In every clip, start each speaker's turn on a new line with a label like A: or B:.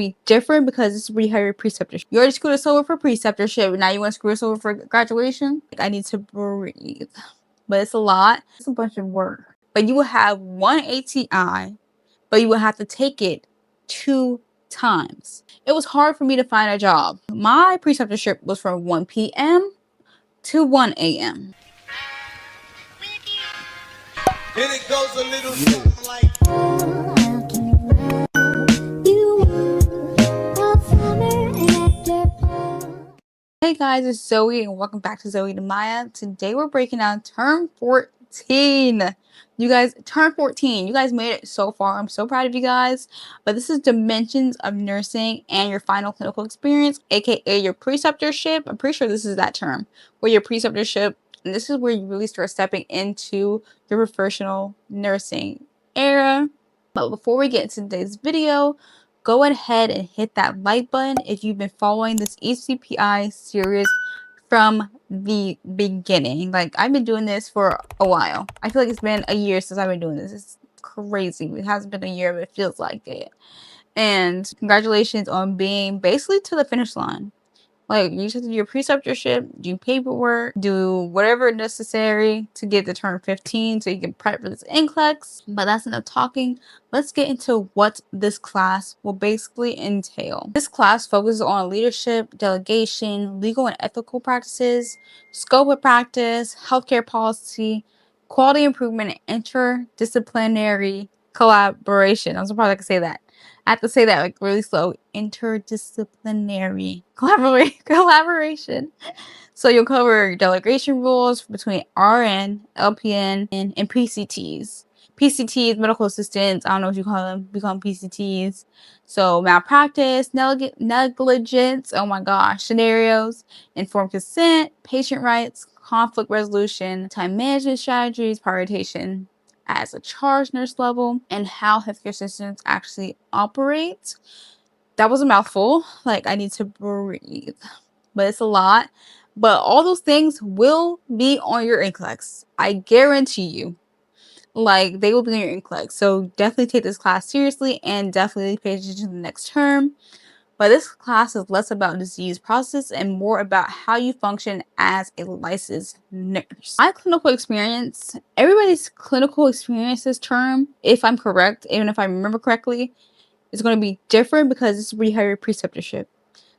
A: be different because this is where you have your preceptorship. You already screwed us over for preceptorship, now you want to screw us over for graduation? Like, I need to breathe. But it's a lot. It's a bunch of work. But you will have one ATI, but you will have to take it 2 times. It was hard for me to find a job. My preceptorship was from 1 p.m. to 1 a.m.
B: Then it goes a little something like.
A: Hey guys, it's Zoe and welcome back to Zoe and Amaya. Today we're breaking down term 14. You guys, term 14. You guys made it so far. I'm so proud of you guys. But this is dimensions of nursing and your final clinical experience, aka your preceptorship. I'm pretty sure this is that term, where your preceptorship, and this is where you really start stepping into your professional nursing era. But before we get into today's video, go ahead and hit that like button if you've been following this ECPI series from the beginning. Like, I've been doing this for a while. I feel like it's been a year since I've been doing this. It's crazy. It hasn't been a year, but it feels like it. And congratulations on being basically to the finish line. Like, you just have to do your preceptorship, do paperwork, do whatever necessary to get to term 15 so you can prep for this NCLEX. But that's enough talking. Let's get into what this class will basically entail. This class focuses on leadership, delegation, legal and ethical practices, scope of practice, healthcare policy, quality improvement, and interdisciplinary collaboration. I'm surprised I could say that. I have to say that like really slow. Interdisciplinary collaboration. So you'll cover delegation rules between RN, LPN, and PCTs. PCTs, medical assistants, I don't know what you call them. We call them PCTs. So malpractice, negligence, oh my gosh, scenarios, informed consent, patient rights, conflict resolution, time management strategies, prioritization as a charge nurse level, and how healthcare systems actually operate. That was a mouthful. Like, I need to breathe. But it's a lot. But all those things will be on your NCLEX. I guarantee you. Like, they will be on your NCLEX. So definitely take this class seriously and definitely pay attention to the next term. But this class is less about disease process and more about how you function as a licensed nurse. My clinical experience, everybody's clinical experience this term, if I'm correct, even if I remember correctly, is going to be different because this is where you have your preceptorship.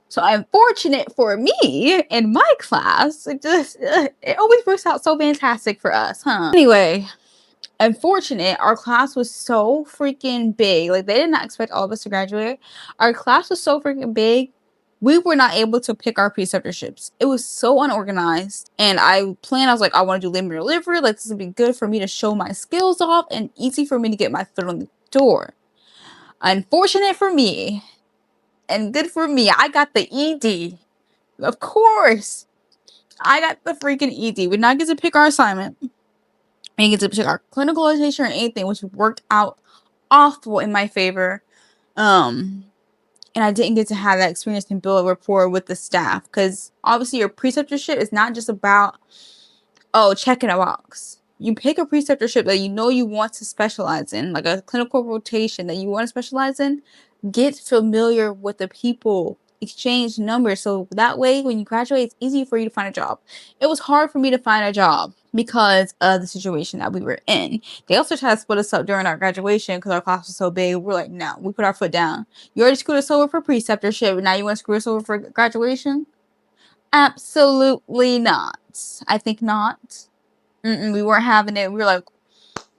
A: So I'm fortunate for me in my class. It always works out so fantastic for us, huh? Anyway, unfortunate, our class was so freaking big. Like, they did not expect all of us to graduate. Our class was so freaking big, we were not able to pick our preceptorships. It was so unorganized. And I was like, I want to do labor and delivery. Like, this would be good for me to show my skills off and easy for me to get my foot on the door. Unfortunate for me, and good for me, I got the ED. Of course, I got the freaking ED. We did not get to pick our assignment. We didn't get to pick our clinical rotation or anything, which worked out awful in my favor. And I didn't get to have that experience and build a rapport with the staff, because obviously your preceptorship is not just about, oh, checking a box. You pick a preceptorship that you know you want to specialize in, like a clinical rotation that you want to specialize in. Get familiar with the people, exchange numbers, so that way when you graduate, it's easy for you to find a job. It was hard for me to find a job because of the situation that we were in. They also tried to split us up during our graduation because our class was so big. We're like, no, we put our foot down. You already screwed us over for preceptorship, now you want to screw us over for graduation? Absolutely not. I think not. We weren't having it. We were like,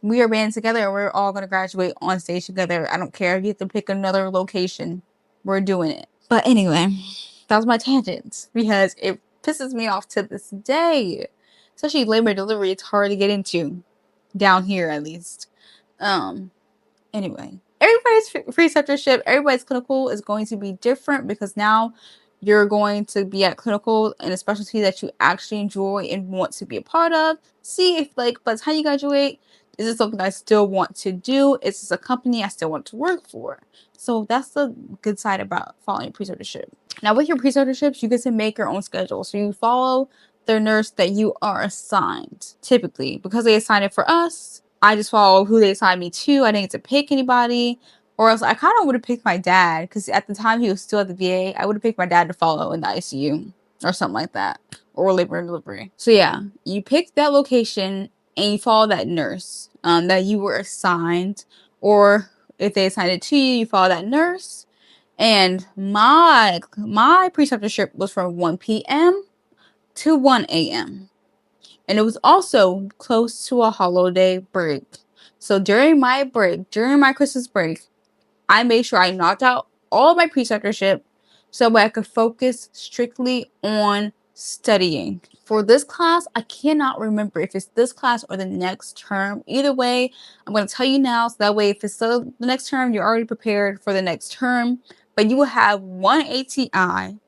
A: we are banding together and we're all going to graduate on stage together. I don't care if you have to pick another location. We're doing it. But anyway, that was my tangent because it pisses me off to this day. Especially labor delivery, it's hard to get into. Down here, at least. Anyway, everybody's preceptorship, everybody's clinical is going to be different because now you're going to be at clinical in a specialty that you actually enjoy and want to be a part of. See if, like, by the time you graduate, is this something I still want to do? Is this a company I still want to work for? So that's the good side about following your preceptorship. Now, with your preceptorships, you get to make your own schedule. So you follow the nurse that you are assigned. Typically, because they assigned it for us, I just follow who they assigned me to. I didn't get to pick anybody. Or else I kind of would have picked my dad, because at the time he was still at the VA. I would have picked my dad to follow in the ICU or something like that, or labor and delivery. So yeah, you pick that location and you follow that nurse that you were assigned, or if they assigned it to you, you follow that nurse. And my preceptorship was from 1 p.m. to 1 a.m. And it was also close to a holiday break. So during my Christmas break, I made sure I knocked out all of my preceptorship so that I could focus strictly on studying. For this class, I cannot remember if it's this class or the next term. Either way, I'm going to tell you now, so that way if it's the next term, you're already prepared for the next term. But you will have one ATI,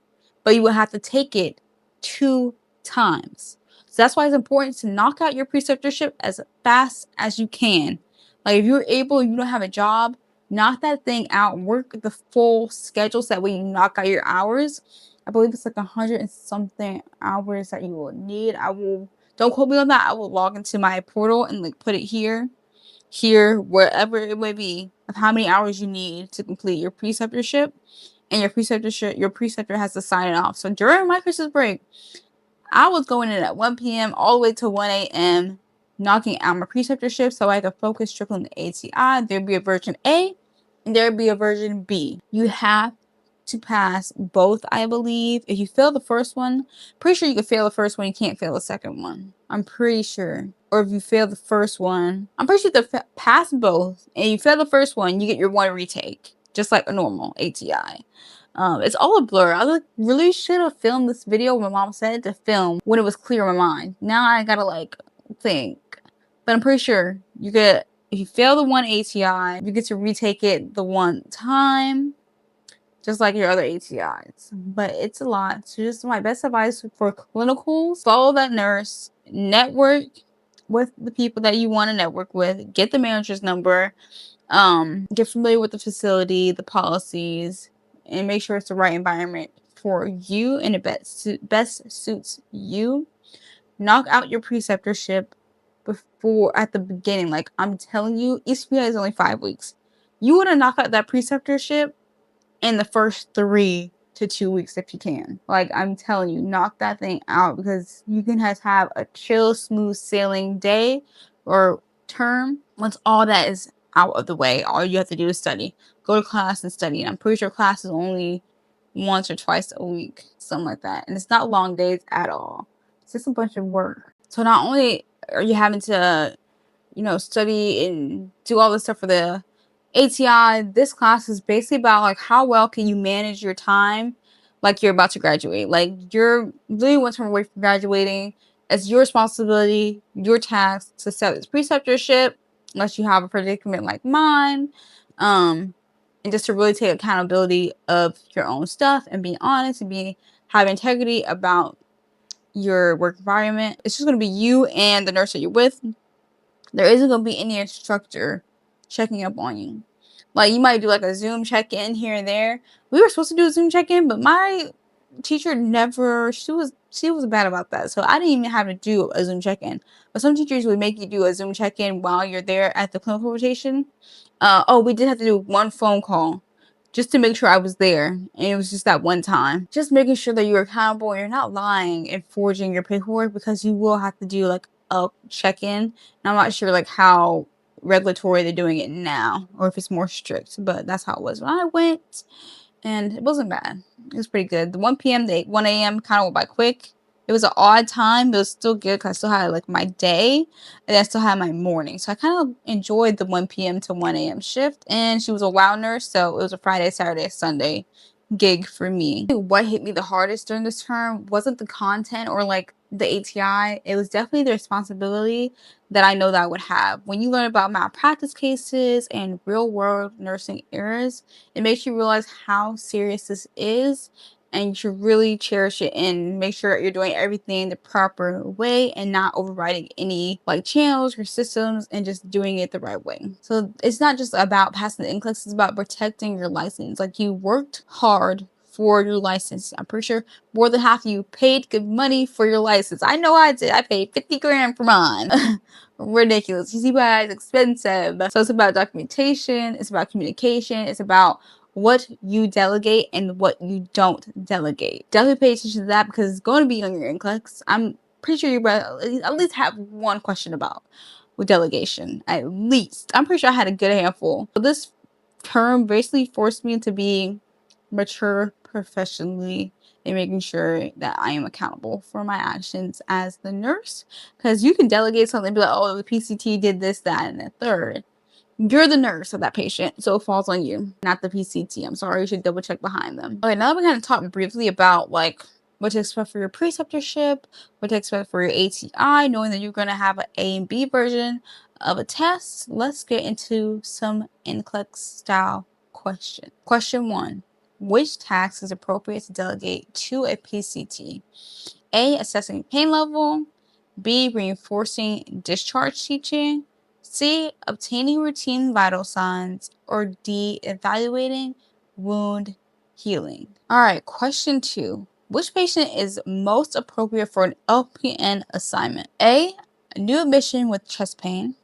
A: but you will have to take it 2 times. So that's why it's important to knock out your preceptorship as fast as you can. Like if you're able, you don't have a job, knock that thing out, work the full schedule so that way you knock out your hours. I believe it's like 100 and something hours that you will need. Don't quote me on that. I will log into my portal and like put it here, wherever it may be, of how many hours you need to complete your preceptorship. And your preceptor has to sign it off. So during my Christmas break, I was going in at 1 p.m. all the way to 1 a.m. knocking out my preceptorship so I could focus strictly on the ATI. There'd be a version A and there'd be a version B. You have to pass both, I believe. If you fail the first one, pretty sure you can fail the first one, you can't fail the second one. I'm pretty sure. Or if you fail the first one, I'm pretty sure you have to pass both. And you fail the first one, you get your one retake, just like a normal ATI. It's all a blur. I really should have filmed this video when my mom said to film when it was clear in my mind. Now I gotta like think. But I'm pretty sure if you fail the one ATI, you get to retake it the one time, just like your other ATIs. But it's a lot. So just my best advice for clinicals, follow that nurse, network with the people that you want to network with, get the manager's number, get familiar with the facility, the policies, and make sure it's the right environment for you and it best suits you. Knock out your preceptorship at the beginning. Like I'm telling you, ECPI is only 5 weeks. You want to knock out that preceptorship in the first 3 to 2 weeks if you can. Like I'm telling you, knock that thing out, because you can have a chill, smooth sailing day or term once all that is out of the way. All you have to do is study. Go to class and study. And I'm pretty sure class is only once or twice a week, something like that. And it's not long days at all. It's just a bunch of work. So not only are you having to, study and do all this stuff for the ATI, this class is basically about like how well can you manage your time like you're about to graduate. Like you're literally 1 term away from graduating. It's your responsibility, your task to set this preceptorship, unless you have a predicament like mine. And just to really take accountability of your own stuff and be honest and have integrity about your work environment. It's just going to be you and the nurse that you're with. There isn't going to be any instructor checking up on you. Like you might do like a Zoom check-in here and there. We were supposed to do a Zoom check-in, but my teacher never, she was bad about that. So I didn't even have to do a Zoom check-in. But some teachers would make you do a Zoom check-in while you're there at the clinical rotation. We did have to do 1 phone call just to make sure I was there. And it was just that one time. Just making sure that you're accountable and you're not lying and forging your paperwork, because you will have to do like a check-in. And I'm not sure like how regulatory they're doing it now, or if it's more strict, but that's how it was when I went, and it wasn't bad. It was pretty good. The 1 p.m. to 1 a.m. kind of went by quick. It was an odd time, but it was still good because I still had like my day and I still had my morning. So I kind of enjoyed the 1 p.m. to 1 a.m. shift. And she was a WOW nurse, so it was a Friday, Saturday, Sunday gig for me. What hit me the hardest during this term wasn't the content or like the ATI. It was definitely the responsibility that I know that I would have. When you learn about malpractice cases and real world nursing errors, it makes you realize how serious this is, and you should really cherish it and make sure you're doing everything the proper way and not overriding any like channels or systems, and just doing it the right way. So it's not just about passing the NCLEX, it's about protecting your license. Like you worked hard for your license. I'm pretty sure more than half of you paid good money for your license. I know I did. I paid 50 grand for mine. Ridiculous. You see why it's expensive. So it's about documentation, it's about communication, it's about what you delegate and what you don't delegate. Definitely pay attention to that because it's going to be on your NCLEX. I'm pretty sure you at least have one question about with delegation. At least. I'm pretty sure I had a good handful. So this term basically forced me to be mature professionally and making sure that I am accountable for my actions as the nurse. Because you can delegate something and be like, oh, the PCT did this, that, and the third. You're the nurse of that patient, so it falls on you, not the PCT. I'm sorry, you should double check behind them. Okay, now that we kind of talked briefly about like what to expect for your preceptorship, what to expect for your ATI, knowing that you're going to have an A and B version of a test, let's get into some NCLEX-style questions. Question 1. Which task is appropriate to delegate to a PCT? A. Assessing pain level. B. Reinforcing discharge teaching. C. Obtaining routine vital signs. Or D. Evaluating wound healing. Alright, question 2. Which patient is most appropriate for an LPN assignment? A. New admission with chest pain.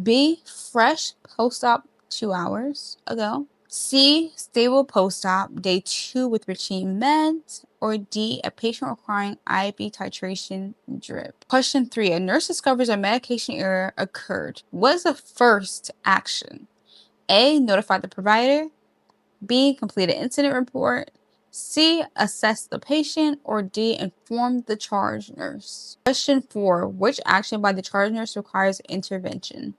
A: B. Fresh post-op 2 hours ago. C. Stable post-op day 2 with routine meds. Or D. A patient requiring IV titration drip. Question 3. A nurse discovers a medication error occurred. What is the first action? A. Notify the provider. B. Complete an incident report. C. Assess the patient. Or D. Inform the charge nurse. Question 4. Which action by the charge nurse requires intervention?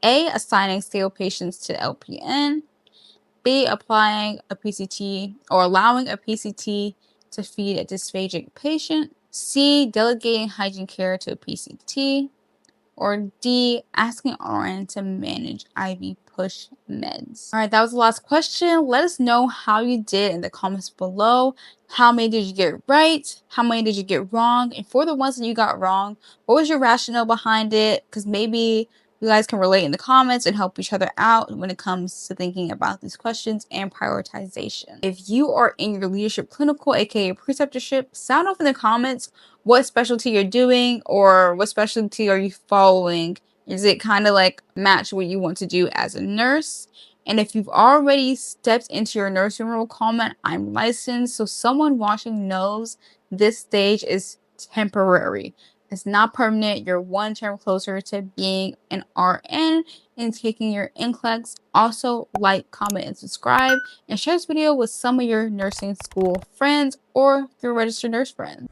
A: A. Assigning stable patients to LPN. B. Applying a PCT or allowing a PCT to feed a dysphagic patient. C. Delegating hygiene care to a PCT. Or D. Asking RN to manage IV push meds. Alright, that was the last question. Let us know how you did in the comments below. How many did you get right? How many did you get wrong? And for the ones that you got wrong, what was your rationale behind it? Because maybe you guys can relate in the comments and help each other out when it comes to thinking about these questions and prioritization. If you are in your leadership clinical, aka preceptorship, sound off in the comments what specialty you're doing or what specialty are you following. Is it kind of like match what you want to do as a nurse? And if you've already stepped into your nursing role, comment, I'm licensed, so someone watching knows this stage is temporary. It's not permanent. You're one term closer to being an RN and taking your NCLEX. Also, like, comment, and subscribe. And share this video with some of your nursing school friends or your registered nurse friends.